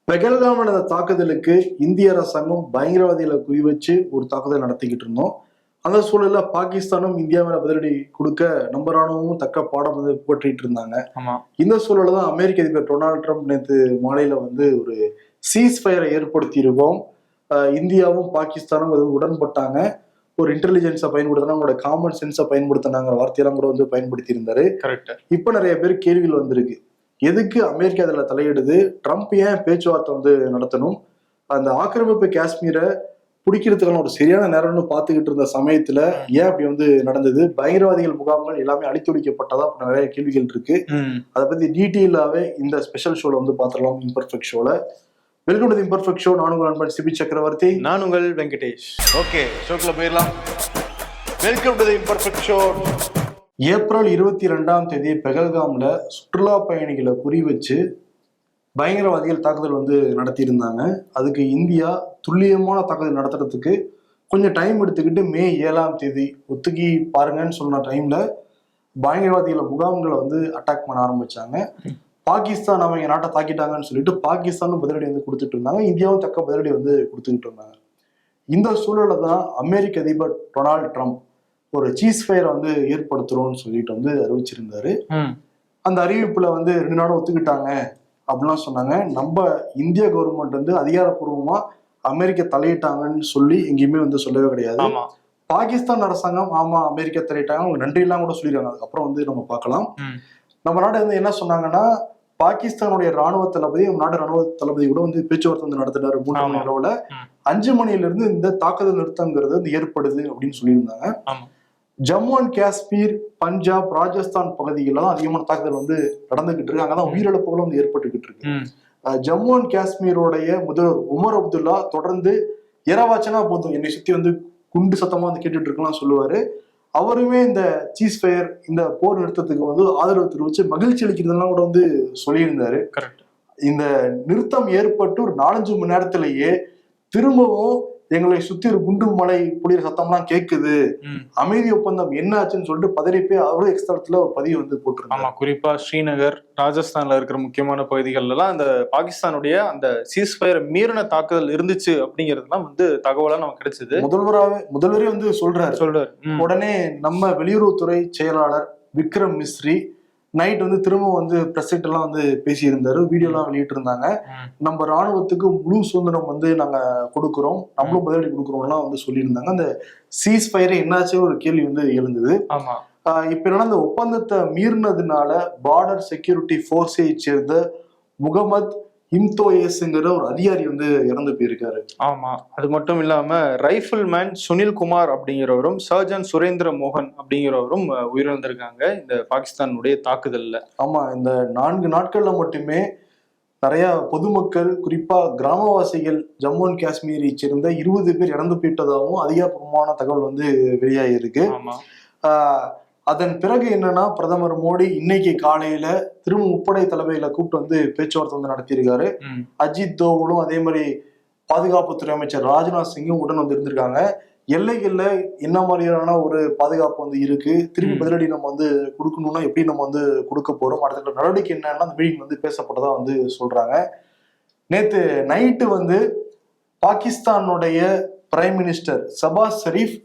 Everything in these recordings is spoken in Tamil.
பெகல்காம் நடந்த தாக்குதலுக்கு இந்திய அரசாங்கம் பயங்கரவாதிகளை குறிவச்சு ஒரு தாக்குதல் நடத்திக்கிட்டு இருந்தோம். அந்த சூழல்ல பாகிஸ்தானும் இந்தியா மேல பதிலடி கொடுக்க நம்ம ராணுவமும் தக்க பாடம் வந்து போற்றிட்டு இருந்தாங்க. இந்த சூழல்ல தான் அமெரிக்க அதிபர் டொனால்டு ட்ரம்ப் நேற்று மாலையில வந்து ஒரு சீஸ் ஃபயரை ஏற்படுத்தி இருக்கோம். இந்தியாவும் பாகிஸ்தானும் அது உடன்பட்டாங்க. ஒரு இன்டெலிஜென்ஸை பயன்படுத்தினா அவங்களோட காமன் சென்ஸை பயன்படுத்தினாங்கிற வார்த்தையெல்லாம் கூட வந்து பயன்படுத்தி இருந்தாரு. இப்ப நிறைய பேர் கேள்விகள் வந்திருக்கு. எதுக்கு அமெரிக்கா அதுல தலையிடுது? ட்ரம்ப் ஏன் பேச்சுவார்த்தை வந்து நடத்தணும்? அந்த ஆக்கிரமிப்பு காஷ்மீரை பிடிக்கிறதுக்கான ஒரு சரியான நேரம்னு பார்த்துக்கிட்டு இருந்த சமயத்துல ஏன் அப்படி வந்து நடந்தது? பயங்கரவாதிகள் முகாம்கள் எல்லாமே அழித்தொழிக்கப்பட்டதா நிறைய கேள்விகள் இருக்கு. அதை பத்தி டீட்டெயிலாவே இந்த ஸ்பெஷல் ஷோல வந்து பார்த்துடலாம். இம்பர்ஃபெக்ட் ஷோல வெல்கம் டு இம்பர்ஃபெக்ட் ஷோ. நான் உங்கள் நண்பன் சிபி சக்கரவர்த்தி. நான் உங்கள் வெங்கடேஷ். ஓகே, ஷோக்குள்ள போயிடலாம். Welcome to imperfect show. April 22 பெகல்காம்ல சுற்றுலா பயணிகளை குறி வச்சு பயங்கரவாதிகள் தாக்குதல் வந்து நடத்தியிருந்தாங்க. அதுக்கு இந்தியா துல்லியமான தாக்குதல் நடத்துறதுக்கு கொஞ்சம் டைம் எடுத்துக்கிட்டு மே 7 ஒத்துக்கி பாருங்கன்னு சொன்ன டைம்ல பயங்கரவாதிகள முகாம்களை வந்து அட்டாக் பண்ண ஆரம்பிச்சாங்க. பாகிஸ்தான் அவங்க நாட்டை தாக்கிட்டாங்கன்னு சொல்லிட்டு பாகிஸ்தானும் பதிலடி வந்து கொடுத்துட்டு இருந்தாங்க. இந்தியாவும் தக்க பதிலடி வந்து கொடுத்துக்கிட்டு இருந்தாங்க. இந்த சூழலை தான் அமெரிக்க அதிபர் டொனால்டு ட்ரம்ப் ஒரு சீஸ் ஃபயரை வந்து ஏற்படுத்துறோம்னு சொல்லிட்டு வந்து அறிவிச்சிருந்தாரு. அந்த அறிவிப்புல வந்து 2 நாளும் ஒத்துக்கிட்டாங்க அப்படிலாம் சொன்னாங்க. நம்ம இந்திய கவர்மெண்ட் வந்து அதிகாரப்பூர்வமா அமெரிக்கா தலையிட்டாங்கன்னு சொல்லி எங்கேயுமே வந்து சொல்லவே கிடையாது. பாகிஸ்தான் அரசாங்கம் ஆமா அமெரிக்கா தலையிட்டாங்க, அவங்க நன்றி எல்லாம் கூட சொல்லிருக்காங்க. அதுக்கப்புறம் வந்து நம்ம பார்க்கலாம். நம்ம நாடு வந்து என்ன சொன்னாங்கன்னா, பாகிஸ்தானுடைய ராணுவ தளபதி நாடு ராணுவ தளபதி கூட வந்து பேச்சுவார்த்தை வந்து நடத்தினாரு 3 மணி நேரம்ல. 5 மணில இருந்து இந்த தாக்குதல் நிறுத்தங்கிறது வந்து ஏற்படுது அப்படின்னு சொல்லியிருந்தாங்க. ஜம்மு அண்ட் காஷ்மீர், பஞ்சாப், ராஜஸ்தான் பகுதிகளில் தான் அதிகமான தாக்குதல் வந்து நடந்துகிட்டு இருக்கு. அங்கதான் உயிரிழப்புகளும் வந்து ஏற்பட்டுக்கிட்டு இருக்கு. ஜம்மு அண்ட் காஷ்மீருடைய முதல்வர் உமர் அப்துல்லா தொடர்ந்து இரவாச்சனா போதும் என்னை சுத்தி வந்து குண்டு சத்தமா வந்து கேட்டுட்டு இருக்கலாம் சொல்லுவாரு. அவருமே இந்த சீஸ் ஃபயர், இந்த போர் நிறுத்தத்துக்கு வந்து ஆதரவு தெரிவிச்சு மகிழ்ச்சி அளிக்கிறதுலாம் கூட வந்து சொல்லியிருந்தாரு. இந்த நிறுத்தம் ஏற்பட்டு ஒரு 4-5 மணி நேரத்திலேயே திரும்பவும் எங்களை சுத்தி ஒரு குண்டு மலை புளிய சத்தம்லாம் கேட்குது, அமைதி ஒப்பந்தம் என்ன ஆச்சுன்னு சொல்லிட்டு பதறிப்பே அவரும் எக்ஸ்தலத்துல ஒரு பதிவு வந்து போட்டிருக்காங்க. குறிப்பா ஸ்ரீநகர், ராஜஸ்தான்ல இருக்கிற முக்கியமான பகுதிகள் எல்லாம் அந்த பாகிஸ்தானுடைய அந்த சீஸ் ஃபயர் மீறின தாக்குதல் இருந்துச்சு அப்படிங்கிறதுலாம் வந்து தகவலா நமக்கு கிடைச்சது. முதல்வரே வந்து சொல்றாரு. உடனே நம்ம வெளியுறவுத்துறை செயலாளர் விக்ரம் மிஸ்ரி நைட் வந்து திரும்ப வந்து பிரஸ் எல்லாம் வந்து பேசியிருந்தாரு, வீடியோ எல்லாம் வெளியிட்டு இருந்தாங்க. நம்ம ராணுவத்துக்கு முழு சுதந்திரம் வந்து நாங்க கொடுக்குறோம், நம்மளும் பதிலடி கொடுக்குறோம்லாம் வந்து சொல்லியிருந்தாங்க. அந்த சீஸ் ஃபயரை என்னாச்சு ஒரு கேள்வி வந்து எழுந்தது. இப்ப என்னன்னா அந்த ஒப்பந்தத்தை மீறினதுனால பார்டர் செக்யூரிட்டி போர்ஸை சேர்ந்த முகமது இம்தோயஸ்ங்கிற ஒரு அதிகாரி வந்து இறந்து போயிருக்காரு. ஆமா, அது மட்டும் இல்லாம ரைஃபிள் மேன் சுனில் குமார் அப்படிங்கிறவரும் சர்ஜன் சுரேந்திர மோகன் அப்படிங்கிறவரும் உயிரிழந்திருக்காங்க இந்த பாகிஸ்தானுடைய தாக்குதல்ல. ஆமா, இந்த 4 நாட்கள்ல மட்டுமே நிறைய பொதுமக்கள், குறிப்பா கிராமவாசிகள், ஜம்மு அண்ட் காஷ்மீரை சேர்ந்த 20 பேர் இறந்து போயிட்டதாகவும் அதிகாரப்பூர்வமான தகவல் வந்து வெளியாகிருக்கு. அதன் பிறகு என்னன்னா, பிரதமர் மோடி இன்னைக்கு காலையில திரும்ப முப்படை தலைமையில கூப்பிட்டு வந்து பேச்சுவார்த்தை வந்து நடத்தியிருக்காரு. அஜித் தோவலும் அதே மாதிரி பாதுகாப்புத்துறை அமைச்சர் ராஜ்நாத் சிங்கும் உடன் வந்து இருந்திருக்காங்க. எல்லைகள்ல என்ன மாதிரியான ஒரு பாதுகாப்பு வந்து இருக்கு, திரும்பி பதிலடி நம்ம வந்து கொடுக்கணும்னா எப்படி நம்ம வந்து கொடுக்க போறோம், அடுத்த நடவடிக்கை என்னன்னா அந்த மீட்டிங் வந்து பேசப்பட்டதா வந்து சொல்றாங்க. நேத்து நைட்டு வந்து பாகிஸ்தானுடைய பிரைம் மினிஸ்டர் ஷபாஸ் ஷெரீப்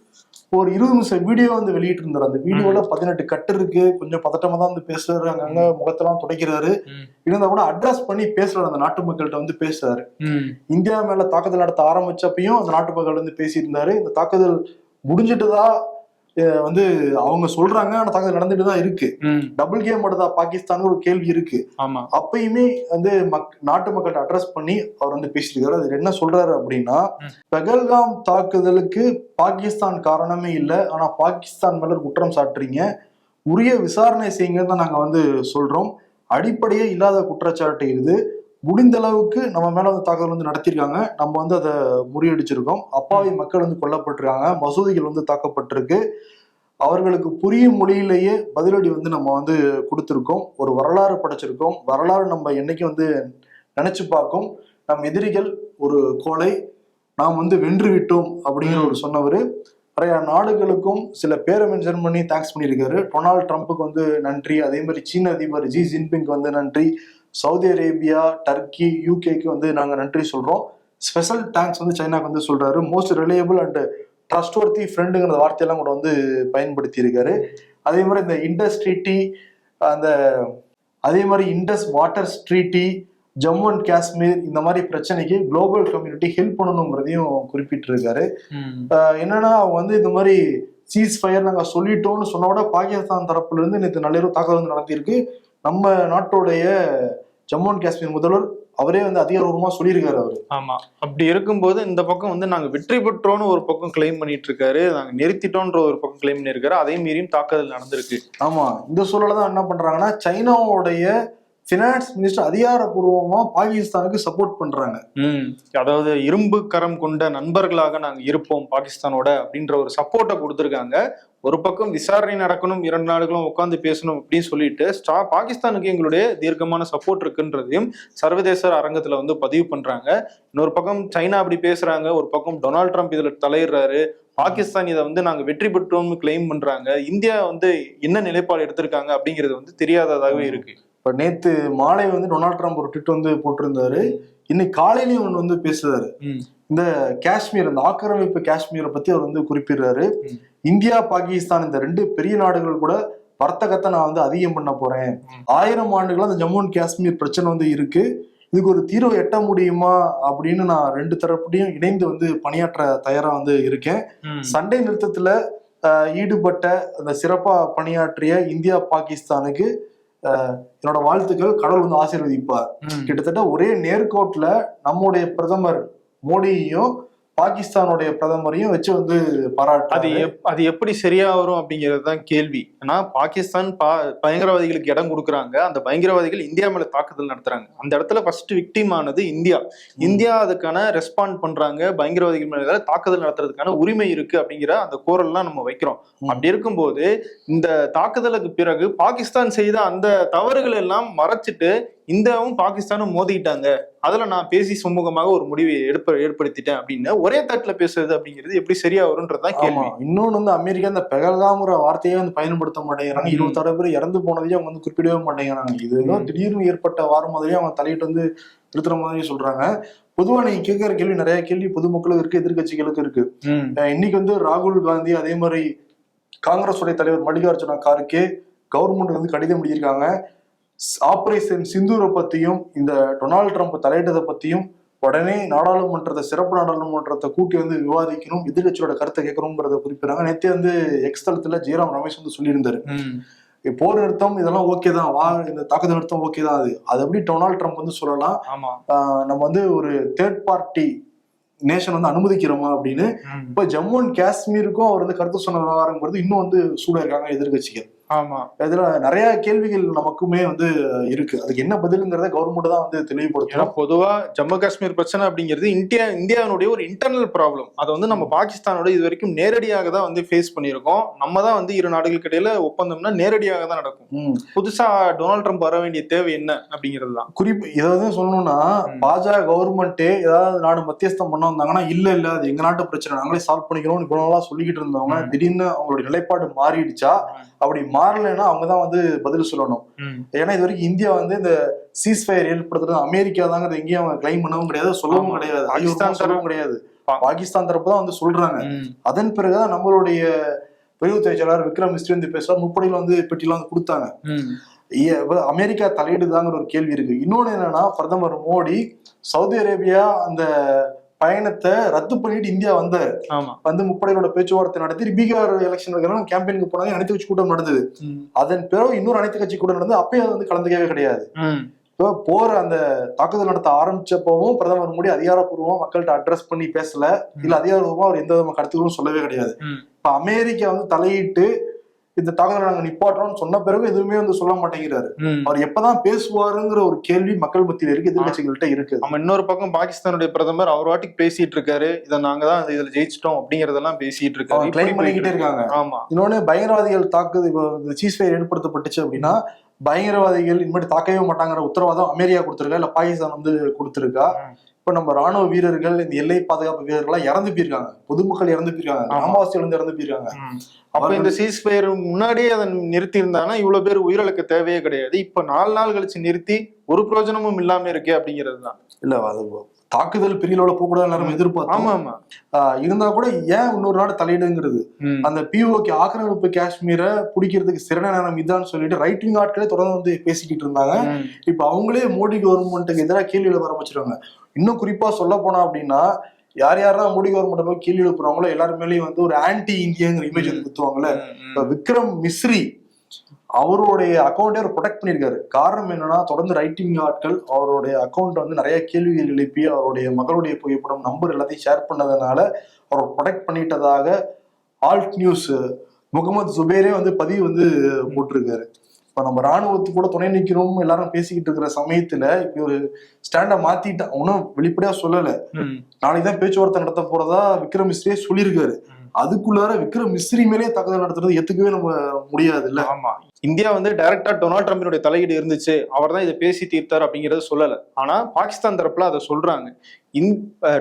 ஒரு 20 நிமிஷம் வீடியோ வந்து வெளியிட்டு இருந்தாரு. அந்த வீடியோல 18 கட்டு இருக்கு, கொஞ்சம் பதட்டமா தான் வந்து பேசுறாரு, அங்கங்க முகத்தெல்லாம் துடைக்கிறாரு. இருந்தா கூட அட்ரஸ் பண்ணி பேசுறாரு, அந்த நாட்டு மக்கள்கிட்ட வந்து பேசுறாரு. இந்தியா மேல தாக்குதல் நடத்த ஆரம்பிச்சப்பையும் அந்த நாட்டு மக்கள் வந்து பேசியிருந்தாரு. இந்த தாக்குதல் முடிஞ்சிட்டுதா வந்து அவங்க சொல்றாங்க, ஆனா தாக்குதல் நடந்துட்டு தான் இருக்கு. டபுள் கேம் மட்டும் பாகிஸ்தான் ஒரு கேள்வி இருக்கு. அப்பயுமே வந்து நாட்டு மக்கள்கிட்ட அட்ரஸ் பண்ணி அவர் வந்து பேசியிருக்காரு. அது என்ன சொல்றாரு அப்படின்னா, பெகல்காம் தாக்குதலுக்கு பாகிஸ்தான் காரணமே இல்லை, ஆனா பாகிஸ்தான் மேல குற்றம் சாட்டுறீங்க, உரிய விசாரணை செய்யுங்கன்னு தான் நாங்க வந்து சொல்றோம். அடிப்படையே இல்லாத குற்றச்சாட்டு இது. முடிந்த அளவுக்கு நம்ம மேல வந்து தாக்குதல் வந்து நடத்திருக்காங்க, நம்ம வந்து அதை முறியடிச்சிருக்கோம். அப்பாவி மக்கள் வந்து கொல்லப்பட்டிருக்காங்க, மசூதிகள் வந்து தாக்கப்பட்டிருக்கு. அவர்களுக்கு புரியும் மொழியிலேயே பதிலடி வந்து நம்ம வந்து கொடுத்துருக்கோம். ஒரு வரலாறு படைச்சிருக்கோம். வரலாறு நம்ம என்னைக்கு வந்து நினைச்சு பார்க்கும். நம் எதிரிகள் ஒரு கோலை நாம் வந்து வென்று விட்டோம் அப்படிங்கிற ஒரு சொன்னவர். நிறைய நாடுகளுக்கும் சில பேரை மென்ஷன் பண்ணி தேங்க்ஸ் பண்ணியிருக்காரு. டொனால்டு ட்ரம்ப்புக்கு வந்து நன்றி, அதே மாதிரி சீன அதிபர் ஜி ஜின்பிங் வந்து நன்றி, சவுதி அரேபியா, டர்க்கி, யூகேக்கு வந்து நாங்க நன்றி சொல்றோம். ஸ்பெஷல் தேங்க்ஸ் வந்து சைனாக்கு வந்து சொல்றாரு. மோஸ்ட் ரிலையபிள் அண்ட் ட்ரஸ்ட்வர்த்தி ஃப்ரெண்டுங்கிற வார்த்தையெல்லாம் கூட வந்து பயன்படுத்தி இருக்காரு. அதே மாதிரி இந்த இண்டஸ் ட்ரீட்டி, அந்த அதே மாதிரி Indus water treaty, Jammu and Kashmir இந்த மாதிரி பிரச்சனைக்கு குளோபல் கம்யூனிட்டி ஹெல்ப் பண்ணணுங்கிறதையும் குறிப்பிட்டிருக்காரு. என்னன்னா அவங்க வந்து இந்த மாதிரி சீஸ் ஃபயர் நாங்க சொல்லிட்டோம்னு சொன்ன விட பாகிஸ்தான் தரப்புல இருந்து நேற்று நள்ளிரவு தாக்குதல் வந்து நடத்தியிருக்கு. நம்ம நாட்டுடைய ஜம்மு அண்ட் காஷ்மீர் முதல்வர் அவரே வந்து அதிகாரப்பூர்வமா சொல்லியிருக்காரு அவரு. ஆமா, அப்படி இருக்கும்போது இந்த பக்கம் வந்து நாங்க வெற்றி பெற்றோம்னு ஒரு பக்கம் கிளைம் பண்ணிட்டு இருக்காரு, நாங்க நிறுத்திட்டோன்ற ஒரு பக்கம் கிளைம் பண்ணிருக்காரு. அதே மீறியும் தாக்குதல் நடந்திருக்கு. ஆமா, இந்த சூழல தான் என்ன பண்றாங்கன்னா சைனாவுடைய பினான்ஸ் மினிஸ்டர் அதிகாரப்பூர்வமா பாகிஸ்தானுக்கு சப்போர்ட் பண்றாங்க. அதாவது இரும்பு கரம் கொண்ட நண்பர்களாக நாங்க இருப்போம் பாகிஸ்தானோட அப்படின்ற ஒரு சப்போர்ட்டை கொடுத்திருக்காங்க. ஒரு பக்கம் விசாரணை நடக்கணும், 2 நாடுகளும் உட்காந்து பேசணும் அப்படின்னு சொல்லிட்டு பாகிஸ்தானுக்கு எங்களுடைய தீர்க்கமான சப்போர்ட் இருக்குன்றதையும் சர்வதேச அரங்கத்துல வந்து பதிவு பண்றாங்க. இன்னொரு பக்கம் சைனா அப்படி பேசுறாங்க, ஒரு பக்கம் டொனால்ட் ட்ரம்ப் இதுல தலையிடுறாரு. பாகிஸ்தான் இதை வந்து நாங்க வெற்றி பெற்றோம்னு கிளைம் பண்றாங்க. இந்தியா வந்து என்ன நிலைப்பாடு எடுத்திருக்காங்க அப்படிங்கிறது வந்து தெரியாததாகவே இருக்கு. இப்ப நேத்து மாலை வந்து டொனால்ட் ட்ரம்ப் ஒரு ட்வீட் வந்து போட்டிருந்தாரு. இன்னைக்கு காலையிலயும் ஒன்று வந்து பேசுறாரு. இந்த காஷ்மீர், இந்த ஆக்கிரமிப்பு காஷ்மீரை பத்தி அவர் வந்து குறிப்பிடுறாரு. இந்தியா, பாகிஸ்தான் இந்த 2 பெரிய நாடுகள் கூட வர்த்தகத்தை நான் வந்து அதிகம் பண்ண போறேன். 1000 ஆண்டுகளா அந்த ஜம்மு அண்ட் காஷ்மீர் பிரச்சனை வந்து இருக்கு, இதுக்கு ஒரு தீர்வை எட்ட முடியுமா அப்படின்னு நான் 2 தரப்புலையும் இணைந்து வந்து பணியாற்ற தயாரா வந்து இருக்கேன். சண்டை நிறுத்தத்துல ஈடுபட்ட அந்த சிறப்பா பணியாற்றிய இந்தியா, பாகிஸ்தானுக்கு என்னோட வாழ்த்துக்கள், கடவுள் வந்து ஆசீர்வதிப்பார். கிட்டத்தட்ட ஒரே நேர்கோட்டுல நம்முடைய பிரதமர் மோடியையும் பாகிஸ்தானுடைய பிரதமரையும் வச்சு வந்து பாராட்டு. அது எப்படி சரியா வரும் அப்படிங்கிறது தான் கேள்வி. ஏன்னா பாகிஸ்தான் பயங்கரவாதிகளுக்கு இடம் கொடுக்குறாங்க, அந்த பயங்கரவாதிகள் இந்தியா மேல தாக்குதல் நடத்துறாங்க. அந்த இடத்துல ஃபர்ஸ்ட் விக்டிம் ஆனது இந்தியா அதுக்கான ரெஸ்பாண்ட் பண்றாங்க. பயங்கரவாதிகள் மேல தாக்குதல் நடத்துறதுக்கான உரிமை இருக்கு அப்படிங்கிற அந்த கோரல்லாம் நம்ம வைக்கிறோம். அப்படி இருக்கும்போது இந்த தாக்குதலுக்கு பிறகு பாகிஸ்தான் செய்த அந்த தவறுகள் எல்லாம் மறைச்சிட்டு இந்தியாவும் பாகிஸ்தானும் மோதிக்கிட்டாங்க, அதுல நான் பேசி சுமூகமாக ஒரு முடிவை ஏற்படுத்திட்டேன் அப்படின்னு ஒரே தட்டுல பேசுறது அப்படிங்கிறது எப்படி சரியா வரும்ன்றதுதான் கேள்வி. இன்னொன்னு வந்து அமெரிக்கா இந்த பெகல்காம்ங்கிற வார்த்தையே வந்து பயன்படுத்த மாட்டேங்கிறாங்க. 26 பேர் இறந்து போனதையும் அவங்க வந்து குறிப்பிடவே மாட்டேங்கிறாங்க. இது ஏதோ திடீர்னு ஏற்பட்ட வாரம் மாதிரியே அவங்க தலையிட்டு வந்து நிறுத்துற மாதிரி சொல்றாங்க. பொதுவா நீங்க கேட்கிற கேள்வி நிறைய கேள்வி பொதுமக்களுக்கு இருக்கு, எதிர்கட்சிகளுக்கு இருக்கு. இன்னைக்கு வந்து ராகுல் காந்தி, அதே மாதிரி காங்கிரஸ் உடைய தலைவர் மல்லிகார்ஜுன கார்கே கவர்மெண்ட் வந்து கடிதம் எழுதியிருக்காங்க. ஆபரேஷன் சிந்தூரை பத்தியும் இந்த டொனால்ட் ட்ரம்ப் தலையிட்டதை பத்தியும் உடனே நாடாளுமன்றத்தை, சிறப்பு நாடாளுமன்றத்தை கூட்டி வந்து விவாதிக்கணும், எதிர்கட்சியோட கருத்தை கேட்கணும்ன்றத குறிப்பிடுறாங்க. நேற்றே வந்து எக்ஸ் தளத்துல ஜெயராம் ரமேஷ் வந்து சொல்லியிருந்தாரு, போர் நிறுத்தம் இதெல்லாம் ஓகே தான், இந்த தாக்குதல் நிறுத்தம் ஓகே தான். அது எப்படி டொனால்ட் ட்ரம்ப் வந்து சொல்லலாம், நம்ம வந்து ஒரு தேர்ட் பார்ட்டி நேஷன் வந்து அனுமதிக்கிறோமா அப்படின்னு. இப்ப ஜம்மு அண்ட் காஷ்மீருக்கும் அவர் வந்து கருத்து சொன்ன விவகாரங்கிறது இன்னும் வந்து சூடா இருக்காங்க எதிர்கட்சிகள். ஆமா, இதுல நிறைய கேள்விகள் நமக்குமே வந்து இருக்கு. அதுக்கு என்ன பதிலுங்கிறத கவர்மெண்ட் தான் வந்து தெளிவுபடுத்தணும். பொதுவா ஜம்மு காஷ்மீர் பிரச்சனை அப்படிங்கிறது இந்தியாவுடைய ஒரு இன்டர்னல் ப்ராப்ளம். அதை வந்து நம்ம பாகிஸ்தானோட இது வரைக்கும் நேரடியாக தான் வந்து ஃபேஸ் பண்ணியிருக்கோம். நம்ம தான் வந்து 2 நாடுகளுக்கு இடையில ஒப்பந்தம்னா நேரடியாக தான் நடக்கும். புதுசா டொனால்ட் ட்ரம்ப் வர வேண்டிய தேவை என்ன அப்படிங்கிறது தான் குறிப்பு. இதாவது சொல்லணும்னா பாஜக கவர்மெண்ட்டே ஏதாவது நாடு மத்தியஸ்தம் பண்ண வந்தாங்கன்னா இல்ல அது எங்க நாட்டு பிரச்சனை, நாங்களே சால்வ் பண்ணிக்கிறோம் இவ்வளவு நாளா சொல்லிக்கிட்டு இருந்தவங்க திடீர்னு அவங்களுடைய நிலைப்பாடு மாறிடுச்சா, அப்படி மாறலைன்னா அவங்கதான் வந்து பதில் சொல்லணும். ஏன்னா இது வரைக்கும் இந்தியா வந்து இந்த சீஸ் ஃபயர் ஏற்படுத்துறது அமெரிக்கா தாங்க எங்கேயும் அவங்க கிளைம் பண்ணவும் கிடையாது, சொல்லவும் கிடையாது, சொல்லவும் கிடையாது. பாகிஸ்தான் தரப்பு தான் வந்து சொல்றாங்க. அதன் பிறகுதான் நம்மளுடைய வெளியுறவுத்துறை செயலாளர் விக்ரம் மிஸ்ரி வந்து பேசுறாரு, முப்படையில வந்து பெட்டிலாம் வந்து கொடுத்தாங்க. அமெரிக்கா தலையிடுதாங்கிற ஒரு கேள்வி இருக்கு. இன்னொன்னு என்னன்னா, பிரதமர் மோடி சவுதி அரேபியா அந்த பயணத்தை ரத்து பண்ணிட்டு இந்தியா வந்து முப்படைகளோட பேச்சுவார்த்தை நடத்தி பீகார் எலெக்ஷன் கேம்பெயினுக்கு போனாங்க, அனைத்து கட்சி கூட்டம் நடந்தது. அதன் பிறகு இன்னொரு அனைத்து கட்சி கூட்டம் நடந்து அப்பயே வந்து கலந்துக்கவே கிடையாது. இப்போ போற அந்த தாக்குதல் நடத்த ஆரம்பிச்சப்பவும் பிரதமர் மோடி அதிகாரப்பூர்வமா மக்கள்கிட்ட அட்ரஸ் பண்ணி பேசல, இல்ல அதிகாரப்பூர்வமா அவர் எந்த விதமான கருத்துக்களும் சொல்லவே கிடையாது. இப்ப அமெரிக்கா வந்து தலையிட்டு இந்த தாக்குதலை நாங்க நிப்பாட்டுறோம்னு சொன்ன பிறகு எதுவுமே வந்து சொல்ல மாட்டேங்கிறாரு. அவர் எப்பதான் பேசுவாருங்கிற ஒரு கேள்வி மக்கள் மத்தியில இருக்கு, எதிர்கட்சிகள்கிட்ட இருக்கு. நம்ம இன்னொரு பக்கம் பாகிஸ்தானுடைய பிரதமர் அவர் வாட்டிக்கு பேசிட்டு இருக்காரு, இதை நாங்க தான் இதுல ஜெயிச்சிட்டோம் அப்படிங்கறதெல்லாம் பேசிட்டு இருக்காரு, கிளைம் பண்ணிக்கிட்டே இருக்காங்க. ஆமா, இன்னொன்னு பயங்கரவாதிகள் தாக்குதல் சீஸ் ஃபயர் ஏற்படுத்தப்பட்டுச்சு அப்படின்னா பயங்கரவாதிகள் இனிமேட்டு தாக்கவே மாட்டாங்கிற உத்தரவாதம் அமெரிக்கா கொடுத்திருக்கா இல்ல பாகிஸ்தான் வந்து கொடுத்திருக்கா? இப்ப நம்ம ராணுவ வீரர்கள், இந்த எல்லை பாதுகாப்பு வீரர்கள்லாம் இறந்து போயிருக்காங்க, பொதுமக்கள் இறந்து போயிருக்காங்க, கிராமவாசிகள் வந்து இறந்து போயிருக்காங்க. அப்ப இந்த சீஸ்ஃபயர் முன்னாடியே அதை நிறுத்தி இருந்தாங்கன்னா இவ்வளவு பேர் உயிரிழக்க தேவையே கிடையாது. இப்ப 4 நாள் கழிச்சு நிறுத்தி ஒரு பிரயோஜனமும் இல்லாம இருக்கு அப்படிங்கிறது தான். இல்ல அது தாக்குதல் பெரிய அளவுல போகக்கூடாது எல்லாரும் எதிர்பார்த்தோம். ஆமா ஆமா. இருந்தா கூட ஏன் இன்னொரு நாடு தலையிடுங்கிறது, அந்த பிஓகே ஆக்கிரமிப்பு காஷ்மீரை பிடிக்கிறதுக்கு சிறந்த நேரம் இதான்னு சொல்லிட்டு ரைட் விங் ஆட்களே தொடர்ந்து வந்து பேசிக்கிட்டு இருந்தாங்க. இப்ப அவங்களே மோடி கவர்மெண்ட்டுக்கு எதிராக கேள்வி எழுத ஆரம்பிச்சிருக்காங்க. இன்னும் குறிப்பா சொல்ல போனா அப்படின்னா, யார் யாரெல்லாம் மோடி கவர்மெண்ட் கேள்வி எழுப்புறாங்களோ எல்லாருமேலயும் வந்து ஒரு ஆன்டி இந்தியாங்கிற இமேஜ் வந்து குத்துவாங்கல்ல. இப்ப விக்ரம் மிஸ்ரி அவருடைய அக்கௌண்ட்டை அவர் ப்ரொடெக்ட் பண்ணியிருக்காரு. காரணம் என்னன்னா, தொடர்ந்து ரைட்டிங் ஆட்கள் அவருடைய அக்கௌண்ட் வந்து நிறைய கேள்விகள் எழுப்பி அவருடைய மகளுடைய புகைப்படம் நம்பர் எல்லாத்தையும் ஷேர் பண்ணதுனால அவர் ப்ரொடெக்ட் பண்ணிட்டதாக ஆல்ட் நியூஸ் முகமது ஜுபேரே வந்து பதிவு வந்து போட்டிருக்காரு. இப்ப நம்ம ராணுவத்துக்கு கூட துணை நிற்கிறோம் எல்லாரும் பேசிக்கிட்டு இருக்கிற சமயத்துல இப்படி ஒரு ஸ்டாண்டை மாத்திட்டான். ஒன்னும் வெளிப்படையா சொல்லல. நாளைக்குதான் பேச்சுவார்த்தை நடத்த போறதா விக்ரம் மிஸ்ரியே சொல்லியிருக்காரு. அதுக்குள்ளார விக்ரம் மிஸ்ரி மேலே தாக்குதல் நடத்துறது ஏத்துக்கவே நம்ம முடியாது இல்ல. ஆமா, இந்தியா வந்து டைரக்டா டொனால்ட் ட்ரம்பினுடைய தலையீடு இருந்துச்சு, அவர் தான் இதை பேசி தீர்த்தார் அப்படிங்கறத சொல்லல. ஆனா பாகிஸ்தான் தரப்புல அதை சொல்றாங்க.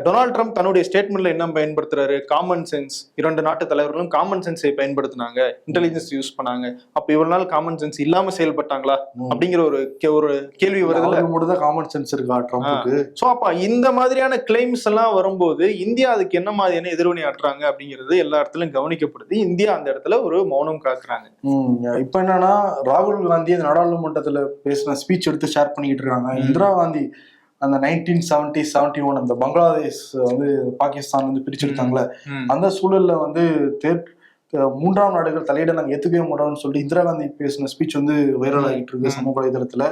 டொனால்ட் ட்ரம்ப் தன்னுடைய ஸ்டேட்மெண்ட்ல என்ன பயன்படுத்துறாரு? Common sense. 2 நாட்டு தலைவர்களும் காமன் சென்ஸை பயன்படுத்தினாங்க, இன்டெலிஜென்ஸ் யூஸ் பண்ணாங்க. அப்ப இவ்வளவு நாள் காமன் சென்ஸ் இல்லாம செயல்பட்டாங்களா அப்படிங்கிற ஒரு கேள்வி வருது. காமன் சென்ஸ் இருக்கா ட்ரம்புக்கு? சோ அப்ப இந்த மாதிரியான கிளைம்ஸ் எல்லாம் வரும்போது இந்தியா அதுக்கு என்ன மாதிரியான எதிர்வினை ஆற்றுறாங்க அப்படிங்கிறது எல்லா இடத்துலயும் கவனிக்கப்படுது. இந்தியா அந்த இடத்துல ஒரு மௌனம் காக்குறாங்க. இப்ப என்னன்னா, ராகுல் காந்தி அந்த நாடாளுமன்றத்துல பேசின ஸ்பீச் எடுத்து ஷேர் பண்ணிக்கிட்டு இருக்காங்க. இந்திரா காந்தி அந்த 1971 அந்த பங்களாதேஷ் வந்து பாகிஸ்தான் வந்து பிரிச்செடுத்தாங்களே, அந்த சூழல்ல வந்து 3ஆம் நாடுகள் தலையிட நாங்க ஏத்துக்கவே மாட்டோம்னு சொல்லிட்டு இந்திரா காந்தி பேசின ஸ்பீச் வந்து வைரல் ஆகிட்டு இருக்கு சமூக வலைதளத்துல.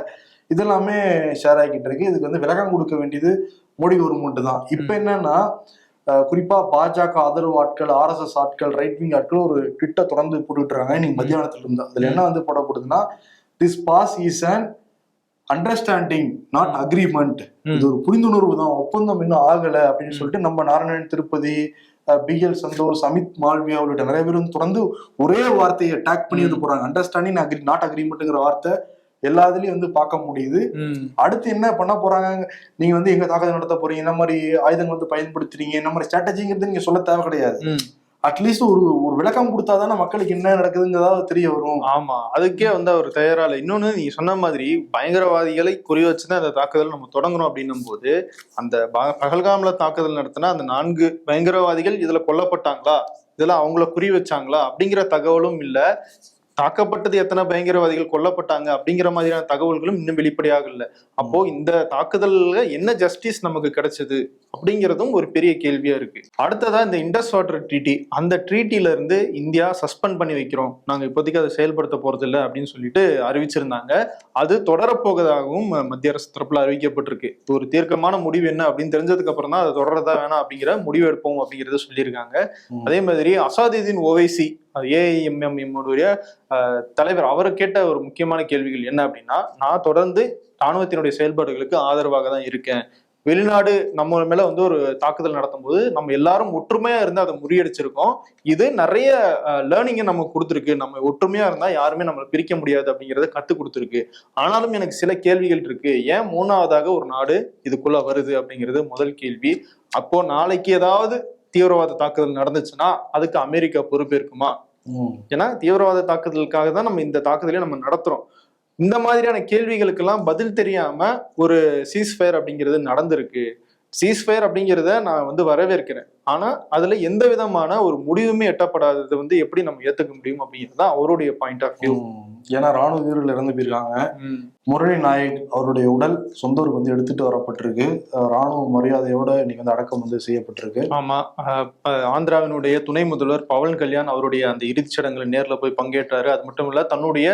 இதெல்லாமே ஷேர் ஆகிட்டு இருக்கு. இதுக்கு வந்து விலகம் கொடுக்க வேண்டியது மோடி கவர்மெண்ட் தான். இப்ப என்னன்னா, குறிப்பா பாஜக ஆதரவு ஆட்கள், RSS ஆட்கள், ரைட் விங் ஆட்கள் ஒரு ட்விட்டர் தொடர்ந்து போட்டுட்டு இருக்காங்க இன்னைக்கு மத்தியானத்துல இருந்தா. அதுல என்ன வந்து போடப்படுதுன்னா, this pass is an understanding not agreement. இது ஒரு புரிந்துணர்வு தான், ஒப்பந்தம் இன்னும் ஆகல அப்படின்னு சொல்லிட்டு நம்ம நாராயணன் திருப்பதி, BL சந்தோஷ், அமித் மால்வியா உள்ளிட்ட நிறைய பேர் வந்து தொடர்ந்து ஒரே வார்த்தையை டேக் பண்ணி வந்து போறாங்க. அண்டர்ஸ்டாண்டிங் நாட் அக்ரிமெண்ட்ங்கிற வார்த்தை எல்லாத்துலயும் வந்து பார்க்க முடியுது. அடுத்து என்ன பண்ண போறாங்க, நீங்க வந்து எங்க தாக்குதல் நடத்த போறீங்க, என்ன மாதிரி ஆயுதங்கள் வந்து பயன்படுத்துறீங்க, என்ன மாதிரி ஸ்ட்ராட்டஜிங்கிறது நீங்க சொல்ல தேவை கிடையாது. அட்லீஸ்ட் ஒரு விளக்கம் கொடுத்தாதானே மக்களுக்கு என்ன நடக்குதுங்கிறதா தெரிய வரும். ஆமா, அதுக்கே வந்து அவர் தயாரா இல்லை. இன்னொன்னு, நீ சொன்ன மாதிரி பயங்கரவாதிகளை குறி வச்சுதான் அந்த தாக்குதல் நம்ம தொடங்கணும் அப்படின்னும் போது, அந்த பகல்காம்ல தாக்குதல் நடத்தினா அந்த 4 பயங்கரவாதிகள் இதுல கொல்லப்பட்டாங்களா, இதுல அவங்கள குறி வச்சாங்களா அப்படிங்கிற தகவலும் இல்ல. தாக்கப்பட்டது எத்தனை பயங்கரவாதிகள் கொல்லப்பட்டாங்க அப்படிங்கிற மாதிரியான தகவல்களும் இன்னும் வெளிப்படையாக இல்லை. அப்போ இந்த தாக்குதல்ல என்ன ஜஸ்டிஸ் நமக்கு கிடைச்சது அப்படிங்கிறதும் ஒரு பெரிய கேள்வியா இருக்கு. அடுத்ததா இந்த இண்டஸ் வாட்டர் ட்ரீட்டி, அந்த ட்ரீட்டில இருந்து இந்தியா சஸ்பெண்ட் பண்ணி வைக்கிறோம், நாங்க இப்போதைக்கு அதை செயல்படுத்த போறது இல்லை அப்படின்னு சொல்லிட்டு அறிவிச்சிருந்தாங்க. அது தொடரப்போவதாகவும் மத்திய அரசு தரப்புல அறிவிக்கப்பட்டிருக்கு. ஒரு தீர்க்கமான முடிவு என்ன அப்படின்னு தெரிஞ்சதுக்கு அப்புறம் தான் அதை தொடரதா வேணாம் அப்படிங்கிற முடிவு எடுப்போம் அப்படிங்கிறத சொல்லியிருக்காங்க. அதே மாதிரி அசாதுதீன் ஓவைசி AIMM தலைவர், அவரை கேட்ட ஒரு முக்கியமான கேள்விகள் என்ன அப்படின்னா, நான் தொடர்ந்து ராணுவத்தினுடைய செயல்பாடுகளுக்கு ஆதரவாக தான் இருக்கேன். வெளிநாடு நம்ம மேல வந்து ஒரு தாக்குதல் நடத்தும் போது நம்ம எல்லாரும் ஒற்றுமையா இருந்து அதை முறியடிச்சிருக்கோம். இது நிறைய லேர்னிங்கை நமக்கு கொடுத்துருக்கு. நம்ம ஒற்றுமையா இருந்தா யாருமே நம்மளை பிரிக்க முடியாது அப்படிங்கிறத கத்துக் கொடுத்துருக்கு. ஆனாலும் எனக்கு சில கேள்விகள் இருக்கு. ஏன் 3ஆவதாக ஒரு நாடு இதுக்குள்ள வருது அப்படிங்கிறது முதல் கேள்வி. அப்போ நாளைக்கு ஏதாவது தீவிரவாத தாக்குதல் நடந்துச்சுன்னா அதுக்கு அமெரிக்கா பொறுப்பேற்குமா? ஏன்னா தீவிரவாத தாக்குதலுக்காக தான் நம்ம இந்த தாக்குதலையும் நம்ம நடத்துறோம். இந்த மாதிரியான கேள்விகளுக்கெல்லாம் பதில் தெரியாம ஒரு சீஸ்ஃபயர் அப்படிங்கிறது நடந்திருக்கு. சீஸ்ஃபயர் அப்படிங்கிறத நான் வந்து வரவேற்கிறேன். ஆனா அதுல எந்த விதமான ஒரு முடிவுமே எட்டப்படாதது வந்து எப்படி நம்ம ஏத்துக்க முடியும் அப்படிங்கிறது தான் அவருடைய பாயிண்ட் ஆஃப் வியூ. ஏன்னா ராணுவ வீரர்கள் இறந்து போயிருக்காங்க. முரளி நாயக் அவருடைய உடல் சொந்த ஊருக்கு வந்து எடுத்துட்டு வரப்பட்டிருக்கு. ராணுவ மரியாதையோட இன்னைக்கு வந்து அடக்கம் வந்து செய்யப்பட்டிருக்கு. ஆமா, ஆந்திராவினுடைய துணை முதல்வர் பவன் கல்யாண் அவருடைய அந்த இறுதிச் சடங்குல நேர்ல போய் பங்கேற்றாரு. அது மட்டும் இல்ல, தன்னுடைய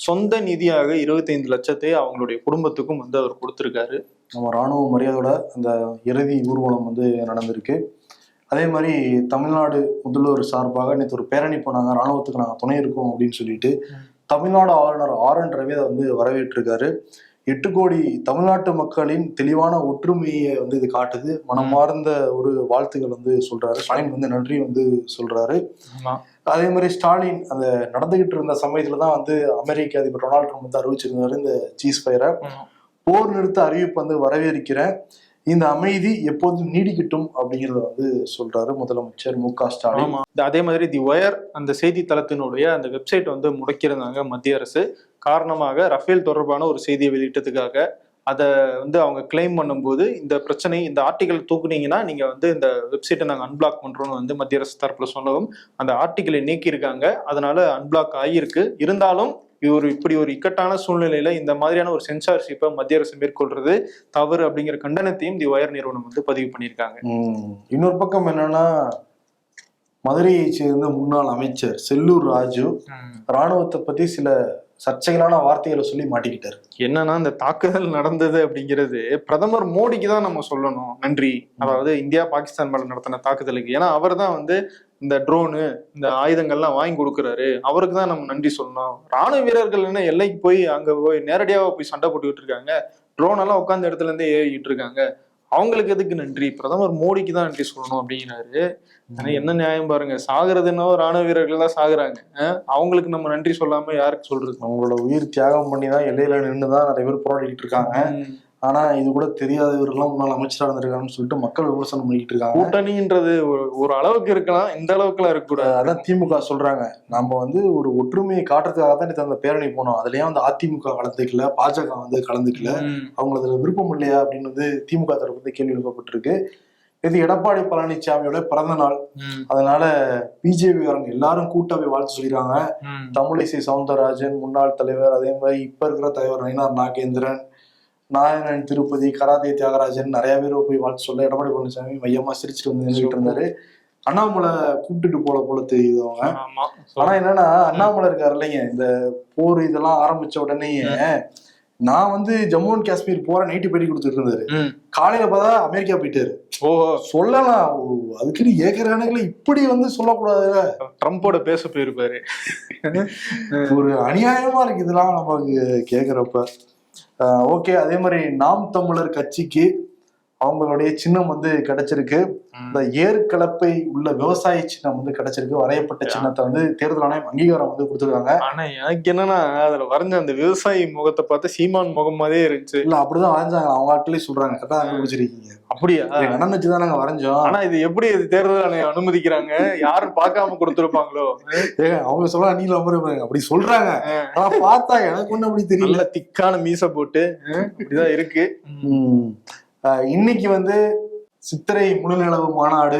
சொந்த நிதியாக 25 லட்சத்தை அவங்களுடைய குடும்பத்துக்கும் வந்து அவர் கொடுத்திருக்காரு. நம்ம ராணுவ மரியாதையோட அந்த இறுதி ஊர்வலம் வந்து நடந்திருக்கு. அதே மாதிரி தமிழ்நாடு முதல்வர் சார்பாக நேற்று ஒரு பேரணி போனாங்க, ராணுவத்துக்கு நாங்கள் துணை இருக்கோம் அப்படின்னு சொல்லிட்டு. தமிழ்நாடு ஆளுநர் RN ரவி அதை வந்து வரவேற்றிருக்காரு. 8 கோடி தமிழ்நாட்டு மக்களின் தெளிவான ஒற்றுமையை வந்து இது காட்டுது. மனமார்ந்த ஒரு வாழ்த்துக்கள் வந்து சொல்றாரு. ஸ்டாலின் வந்து நன்றி வந்து சொல்றாரு. அதே மாதிரி ஸ்டாலின் அந்த நடந்துகிட்டு இருந்த சமயத்துலதான் வந்து அமெரிக்க அதிபர் டொனால்ட் ட்ரம்ப் வந்து அறிவிச்சிருந்தாரு இந்த சீஸ் ஃபயரை. போர் நிறுத்த அறிவிப்பு வந்து வரவேற்கிறேன், இந்த அமைதி எப்போதும் நீடிக்கட்டும் அப்படிங்கறத வந்து சொல்றாரு முதலமைச்சர் மு.க. ஸ்டாலின். அதே மாதிரி தி ஒயர் அந்த செய்தித்தளத்தினுடைய அந்த வெப்சைட் வந்து முடக்கியிருந்தாங்க மத்திய அரசு. காரணமாக ரஃபேல் தொடர்பான ஒரு செய்தியை வெளியிட்டதுக்காக அதை வந்து அவங்க கிளைம் பண்ணும்போது இந்த பிரச்சனை, இந்த ஆர்டிகல் தூக்குனீங்கன்னா நீங்க வந்து இந்த வெப்சைட்டை நாங்கள் அன்பிளாக் பண்றோம்னு வந்து மத்திய அரசு தரப்புல சொல்லவும் அந்த ஆர்டிகிளை நீக்கியிருக்காங்க. அதனால அன்பிளாக் ஆகியிருக்கு. இருந்தாலும் இப்படி ஒரு இக்கட்டான சூழ்நிலையில இந்த மாதிரியான ஒரு சென்சார்ஷிப்பை மத்திய அரசு மேற்கொள்றது தவறு அப்படிங்கிற கண்டனத்தையும் தி ஒயர் நிறுவனம் வந்து பதிவு பண்ணியிருக்காங்க. இன்னொரு பக்கம் என்னன்னா, மதுரையை சேர்ந்த முன்னாள் அமைச்சர் செல்லூர் ராஜு ராணுவத்தை பத்தி சில சர்ச்சைகளான வார்த்தைகளை சொல்லி மாட்டிக்கிட்டாரு. என்னன்னா, இந்த தாக்குதல் நடந்தது அப்படிங்கிறது பிரதமர் மோடிக்கு தான் நம்ம சொல்லணும் நன்றி. அதாவது இந்தியா பாகிஸ்தான் மேல நடத்தின தாக்குதலுக்கு. ஏன்னா அவர் தான் வந்து இந்த ட்ரோனு இந்த ஆயுதங்கள்லாம் வாங்கி கொடுக்குறாரு. அவருக்கு தான் நம்ம நன்றி சொல்லணும். ராணுவ வீரர்கள் என்ன எல்லைக்கு போய் அங்க போய் நேரடியாக போய் சண்டை போட்டுக்கிட்டு இருக்காங்க. ட்ரோன் எல்லாம் உட்கார்ந்த இடத்துல இருந்தே ஏறிக்கிட்டு இருக்காங்க. அவங்களுக்கு எதுக்கு நன்றி? பிரதமர் மோடிக்கு தான் நன்றி சொல்லணும் அப்படிங்கிறாரு. என்ன நியாயம் பாருங்க. சாகுறதுன்னா ராணுவ வீரர்கள் தான் சாகுறாங்க. அவங்களுக்கு நம்ம நன்றி சொல்லாம யாருக்கு சொல்றது? அவங்களோட உயிர் தியாகம் பண்ணி தான் எல்லையில நின்றுதான் நிறைய பேர் போராடிட்டு இருக்காங்க. ஆனா இது கூட தெரியாதவர்கள்லாம் முன்னாள் அமைச்சரா இருந்திருக்காங்கன்னு சொல்லிட்டு மக்கள் விமர்சனம் பண்ணிட்டு இருக்காங்க. கூட்டணின்றது ஒரு அளவுக்கு இருக்கலாம், இந்த அளவுக்கு எல்லாம் இருக்கக்கூடாது. அதான் திமுக சொல்றாங்க. நம்ம வந்து ஒரு ஒற்றுமையை காட்டுறதுக்காக தான் அந்த பேரணி போனோம். அதுலயும் வந்து அதிமுக கலந்துக்கல, பாஜக வந்து கலந்துக்கல, அவங்களுக்கு அதுல விருப்பம் இல்லையா அப்படின்னு வந்து திமுக தரப்பு கேள்வி எழுப்பப்பட்டிருக்கு. இது எடப்பாடி பழனிசாமியோட பிறந்த நாள். அதனால பிஜேபிக்காரங்க எல்லாரும் கூட்டாவே வாழ்த்து சொல்லிடுறாங்க. தமிழிசை சவுந்தரராஜன் முன்னாள் தலைவர், அதே மாதிரி இப்ப இருக்கிற தலைவர் நயினார் நாகேந்திரன், நாராயணன் திருப்பதி, கராத்தே தியாகராஜன் நிறைய பேர் போய் வாழ்த்து சொல்ல எடப்பாடி பழனிசாமி மையமா சிரிச்சுட்டு வந்து நின்றுட்டு இருந்தாரு. அண்ணாமலை கூப்பிட்டுட்டு போல தெரியுது அவங்க. ஆனா என்னன்னா, அண்ணாமலை இருக்காரு இல்லைங்க, இந்த போர் இதெல்லாம் ஆரம்பிச்ச உடனே நான் வந்து ஜம்மு அண்ட் காஷ்மீர் போற நைட்டு பேட்டி கொடுத்துட்டு இருந்தாரு. காலையில பார்த்தா அமெரிக்கா போயிட்டாரு. சொல்லலாம், அதுக்குன்னு ஏக்கரானங்களை இப்படி வந்து சொல்லக்கூடாதுல்ல. ட்ரம்போட பேச போயிருப்பாரு. ஒரு அநியாயமா இருக்கு இதெல்லாம் நமக்கு கேக்குறப்ப. ஓகே, அதே மாதிரி நாம் தமிழர் கட்சிக்கு அவங்களுடைய சின்னம் வந்து கிடைச்சிருக்கு. இந்த ஏற்கலப்பை உள்ள விவசாய சின்னம் வந்து கிடைச்சிருக்கு. வரையப்பட்ட சின்னத்தை வந்து தேர்தல் ஆணையம் அங்கீகாரம் வந்து கொடுத்துருக்காங்க. ஆனா எனக்கு என்னன்னா, அதுல வரைஞ்ச அந்த விவசாயி முகத்தை பார்த்து சீமான் முகம் மாதிரியே இருந்துச்சு. இல்ல அப்படிதான் வரைஞ்சாங்க, அவங்க ஆட்களே சொல்றாங்க. கரெக்டா கண்டுபிடிச்சிருக்கீங்க. அப்படியா? நடந்துச்சுதான் நாங்க வரைஞ்சோம். ஆனா இது எப்படி இது தேர்தல் ஆணையம் அனுமதிக்கிறாங்க? யாரும் பார்க்காம கொடுத்துருப்பாங்களோ? அவங்க சொல்ல நீல அப்படி சொல்றாங்க. ஆனா பார்த்தா எனக்கு ஒண்ணு அப்படி தெரியல. திக்கான மீசை போட்டு இப்படிதான் இருக்கு. இன்னைக்கு வந்து சித்திரை முழுநிலவு மாநாடு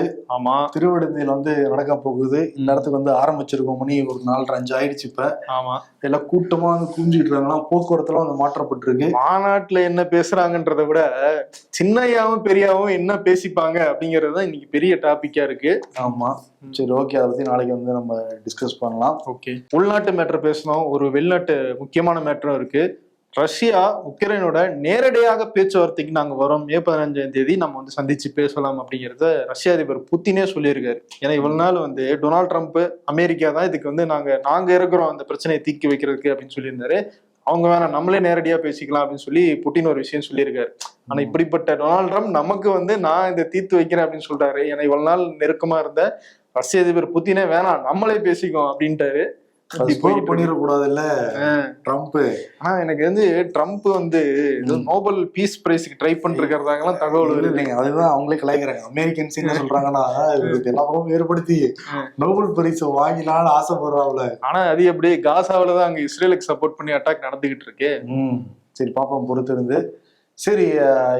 திருவிடந்தையில் வந்து நடக்க போகுது. இந்த இடத்துக்கு வந்து ஆரம்பிச்சிருக்கோம். மணி ஒரு 4:30 ஆயிடுச்சு. இப்ப எல்லாம் கூட்டமா வந்து குஞ்சிட்டு இருக்காங்கன்னா போக்குவரத்துல வந்து மாற்றப்பட்டிருக்கு. மாநாட்டுல என்ன பேசுறாங்கன்றத விட சின்னையாவும் பெரியாவும் என்ன பேசிப்பாங்க அப்படிங்கறதுதான் இன்னைக்கு பெரிய டாபிக்கா இருக்கு. ஆமா, சரி, ஓகே, அதை பத்தி நாளைக்கு வந்து நம்ம டிஸ்கஸ் பண்ணலாம். ஓகே, உள்நாட்டு மேட்டர் பேசணும். ஒரு வெளிநாட்டு முக்கியமான மேட்டரும் இருக்கு. ரஷ்யா உக்ரைனோட நேரடியாக பேச்சுவார்த்தைக்கு நாங்க வரோம். மே 15ஆம் தேதி நம்ம வந்து சந்திச்சு பேசலாம் அப்படிங்கிறத ரஷ்ய அதிபர் புத்தினே சொல்லியிருக்காரு. ஏன்னா இவ்வளவு நாள் வந்து டொனால்ட் ட்ரம்ப் அமெரிக்கா தான் இதுக்கு வந்து நாங்க இருக்கிறோம் அந்த பிரச்சனையை தீர்க்க வைக்கிறதுக்கு அப்படின்னு சொல்லியிருந்தாரு. அவங்க வேணாம், நம்மளே நேரடியா பேசிக்கலாம் அப்படின்னு சொல்லி புட்டின் ஒரு விஷயம் சொல்லியிருக்காரு. ஆனா இப்படிப்பட்ட டொனால்ட் ட்ரம்ப் நமக்கு வந்து நான் இதை தீர்த்து வைக்கிறேன் அப்படின்னு சொல்றாரு. ஏன்னா இவ்வளவு நாள் நெருக்கமா இருந்த ரஷ்ய அதிபர் புத்தினே வேணாம் நம்மளே பேசிக்கோம் அப்படின்ட்டாரு. பண்ணிடக்கூடாதுல்ல ட்ரம்ப். ஆனா எனக்கு வந்து ட்ரம்ப் வந்து நோபல் பீஸ் பிரைஸ்க்கு ட்ரை பண்ணிருக்கிறதாங்கலாம் தகவல் இல்லைங்க. அதுதான் அவங்களே கலாய்க்கிறாங்க. அமெரிக்கன்ஸ் என்ன சொல்றாங்கன்னா, எல்லாரும் ஏற்படுத்தி நோபல் பரிசு வாங்கினாலும் ஆசைப்படுறாங்கள. ஆனா அது எப்படி காசாவிலதான் அங்க இஸ்ரேலுக்கு சப்போர்ட் பண்ணி அட்டாக் நடந்துகிட்டு இருக்கு. சரி, பாப்போம் பொறுத்திருந்து. சரி,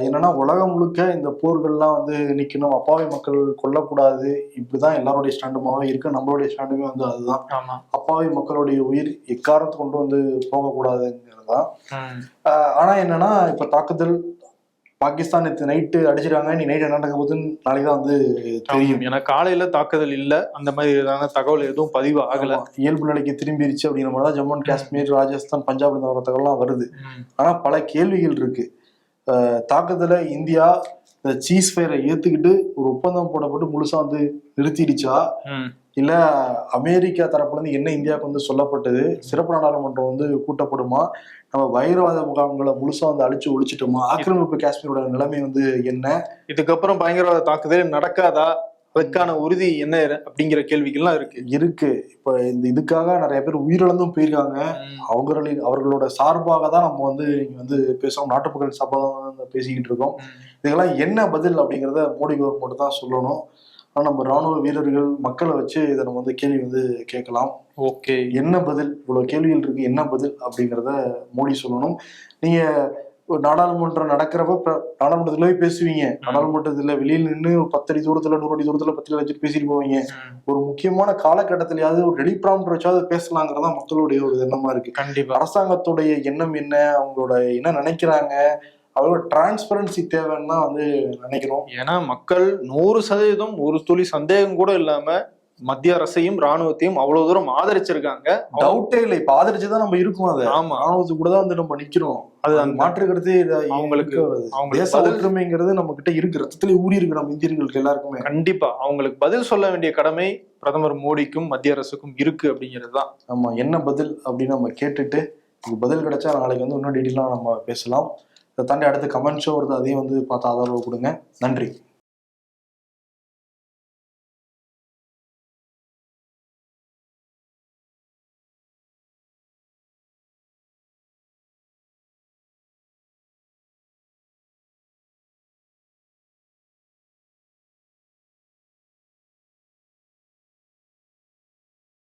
என்னன்னா உலகம் முழுக்க இந்த போர்கள்லாம் வந்து நிக்கணும், அப்பாவி மக்கள் கொல்லக்கூடாது, இப்படிதான் எல்லாருடைய ஸ்டாண்டுமாவே இருக்கு. நம்மளுடைய ஸ்டாண்டுமே வந்து அதுதான். அப்பாவி மக்களுடைய உயிர் எக்காரணத்தை கொண்டு வந்து போகக்கூடாதுங்கிறதுதான். ஆனா என்னன்னா, இப்ப தாக்குதல் பாகிஸ்தான் நைட்டு அடிச்சிருக்காங்க. நீ நைட்டு என்ன நடக்க போகுதுன்னு நாளைக்குதான் வந்து தெரியும். ஏன்னா காலையில தாக்குதல் இல்ல, அந்த மாதிரியான தகவல் எதுவும் பதிவு ஆகல. இயல்பு நிலைக்கு திரும்பிடுச்சு அப்படிங்கிற மாதிரிதான் ஜம்மு அண்ட் காஷ்மீர், ராஜஸ்தான், பஞ்சாப் இந்த வர தகவல்லாம் வருது. ஆனா பல கேள்விகள் இருக்கு. தாக்குதலை இந்தியா சீஸ் ஃபயரை ஏத்துக்கிட்டு ஒரு ஒப்பந்தம் போடப்பட்டு முழுசா வந்து நிறுத்திடுச்சா, இல்ல அமெரிக்கா தரப்புல இருந்து என்ன இந்தியாவுக்கு வந்து சொல்லப்பட்டது, சிறப்பு நாடாளுமன்றம் வந்து கூட்டப்படுமா, நம்ம பயங்கரவாத முகாம்களை முழுசா வந்து அழிச்சு ஒழிச்சிட்டோமா, ஆக்கிரமிப்பு காஷ்மீரோட நிலைமை வந்து என்ன, இதுக்கப்புறம் பயங்கரவாத தாக்குதல் நடக்காதா, அதுக்கான உறுதி என்ன அப்படிங்கிற கேள்விகள்லாம் இருக்கு. இப்ப இதுக்காக நிறைய பேர் உயிரிழந்தும் போயிருக்காங்க. அவர்களோட சார்பாக தான் நம்ம வந்து இங்க வந்து பேசுறோம். நாட்டு மக்கள் சார்பாக தான் பேசிக்கிட்டு இருக்கோம். இதுக்கெல்லாம் என்ன பதில் அப்படிங்கிறத மோடி கவர்மெண்ட் தான் சொல்லணும். ஆனால் நம்ம ராணுவ வீரர்கள் மக்களை வச்சு இதை நம்ம வந்து கேள்வி வந்து கேட்கலாம். ஓகே, என்ன பதில், இவ்வளவு கேள்விகள் இருக்கு, என்ன பதில் அப்படிங்கிறத மோடி சொல்லணும். நீங்க நாடாளுமன்றம் நடக்கிறப்ப நாடாளுமன்றத்துல போய் பேசுவீங்க, நாடாளுமன்றத்துல வெளியில் நின்று 10 அடி தூரத்துல 100 அடி தூரத்துல பத்திரிகை வச்சுட்டு பேசிட்டு போவீங்க. ஒரு முக்கியமான காலகட்டத்திலயாவது ஒரு டெலிபிராம்டர் வச்சாவது பேசலாங்கிறதா மக்களுடைய ஒரு எண்ணமா இருக்கு. கண்டிப்பா அரசாங்கத்துடைய எண்ணம் என்ன, அவங்களோட என்ன நினைக்கிறாங்க, அவரோட டிரான்ஸ்பரன்சி தேவைன்னு தான் வந்து நினைக்கிறோம். ஏன்னா மக்கள் 100% ஒரு துளி சந்தேகம் கூட இல்லாம மத்திய அரசையும் ராணுவத்தையும் அவ்வளவு தூரம் ஆதரிச்சிருக்காங்க. டவுட்டே இல்லை, இப்ப ஆதரிச்சுதான் நம்ம இருக்கோம். அதை ஆமா, ராணுவத்துக்கு கூட தான் வந்து நம்ம நிக்கிறோம். அது அது மாற்று கருத்து அவங்களுக்கு தேச ஒற்றுமைங்கிறது நம்ம கிட்ட இருக்கு, ரத்தத்திலே ஊறி இருக்கு நம்ம இந்தியர்களுக்கு எல்லாருக்குமே. கண்டிப்பா அவங்களுக்கு பதில் சொல்ல வேண்டிய கடமை பிரதமர் மோடிக்கும் மத்திய அரசுக்கும் இருக்கு அப்படிங்கிறதுதான். நம்ம என்ன பதில் அப்படின்னு நம்ம கேட்டுட்டு பதில் கிடைச்சா நாளைக்கு வந்து இன்னும் டீட்டெயிலாக நம்ம பேசலாம். இதை தாண்டி அடுத்து கமெண்ட் ஷோ வருது, அதையும் வந்து பார்த்து ஆதரவு கொடுங்க. நன்றி.